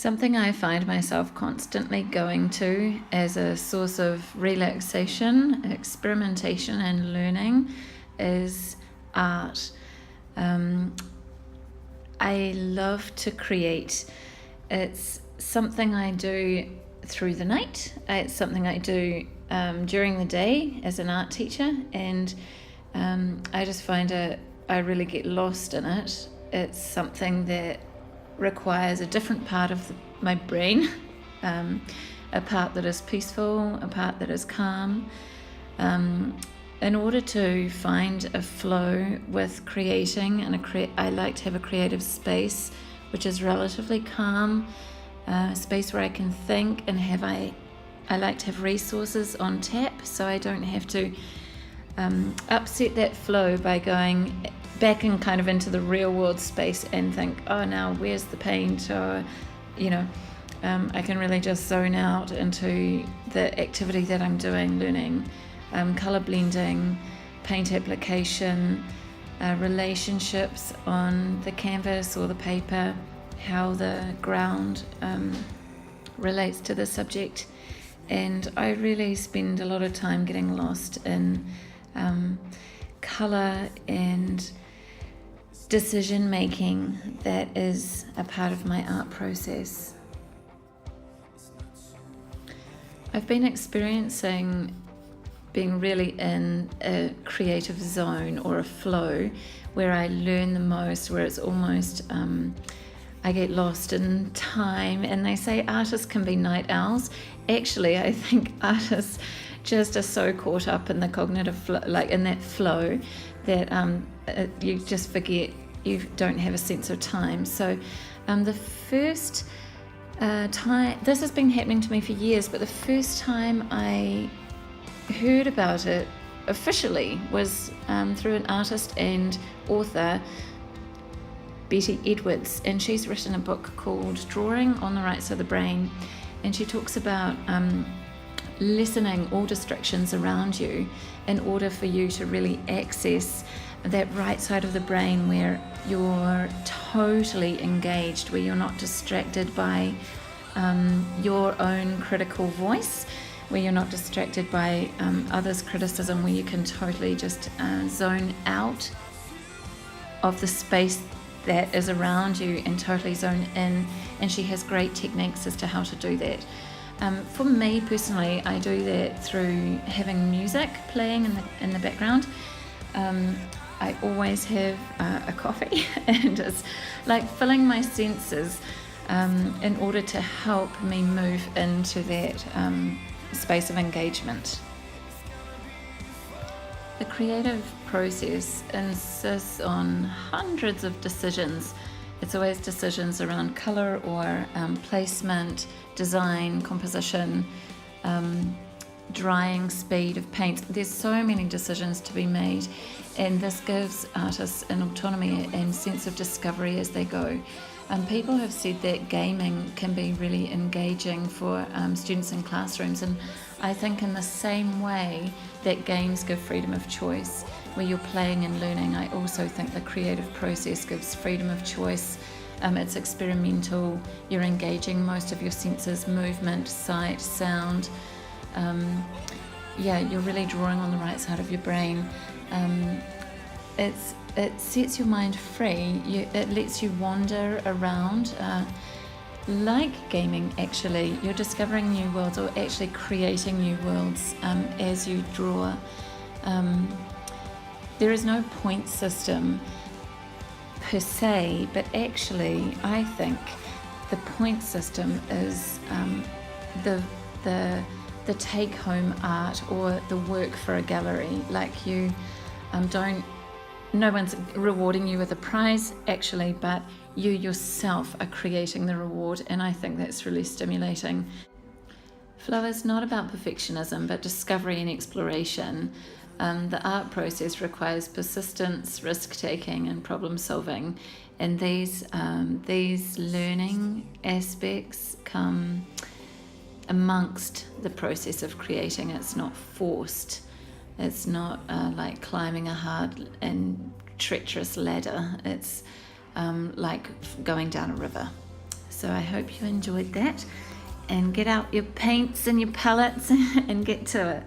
Something I find myself constantly going to as a source of relaxation, experimentation, and learning is art. I love to create. It's something I do through the night. It's something I do during the day as an art teacher, and I just find I really get lost in it. It's something that requires a different part of my brain, a part that is peaceful, a part that is calm, in order to find a flow with creating. And I like to have a creative space which is relatively calm, a space where I can think and I like to have resources on tap, so I don't have to upset that flow by going back and kind of into the real world space and think, oh, now where's the paint? Or I can really just zone out into the activity that I'm doing, learning color blending, paint application, relationships on the canvas or the paper, how the ground relates to the subject. And I really spend a lot of time getting lost in color and decision making that is a part of my art process. I've been experiencing being really in a creative zone or a flow where I learn the most, where it's almost I get lost in time. And they say artists can be night owls. Actually, I think artists just are so caught up in the cognitive flow, like in that flow, that you just forget, you don't have a sense of time. So the first time, this has been happening to me for years, but the first time I heard about it officially was through an artist and author, Betty Edwards, and she's written a book called Drawing on the Right Side of the Brain, and she talks about lessening all distractions around you in order for you to really access that right side of the brain where you're totally engaged, where you're not distracted by your own critical voice, where you're not distracted by others' criticism, where you can totally just zone out of the space that is around you and totally zone in. And she has great techniques as to how to do that. For me personally, I do that through having music playing in the background. I always have a coffee, and it's like filling my senses in order to help me move into that space of engagement. The creative process insists on hundreds of decisions. It's always decisions around color or placement, design, composition, drying speed of paint. There's so many decisions to be made, and this gives artists an autonomy and sense of discovery as they go. People have said that gaming can be really engaging for students in classrooms, and I think in the same way that games give freedom of choice, where you're playing and learning, I also think the creative process gives freedom of choice. It's experimental, you're engaging most of your senses, movement, sight, sound. You're really drawing on the right side of your brain. It sets your mind free. It lets you wander around. Like gaming, actually, you're discovering new worlds, or actually creating new worlds as you draw. There is no point system per se, but actually I think the point system is the take-home art, or the work for a gallery. Like you no one's rewarding you with a prize actually, but you yourself are creating the reward, and I think that's really stimulating. Flow is not about perfectionism, but discovery and exploration. The art process requires persistence, risk-taking, and problem-solving, and these learning aspects come amongst the process of creating. It's not forced. It's not like climbing a hard and treacherous ladder. It's like going down a river. So I hope you enjoyed that, and get out your paints and your palettes and get to it.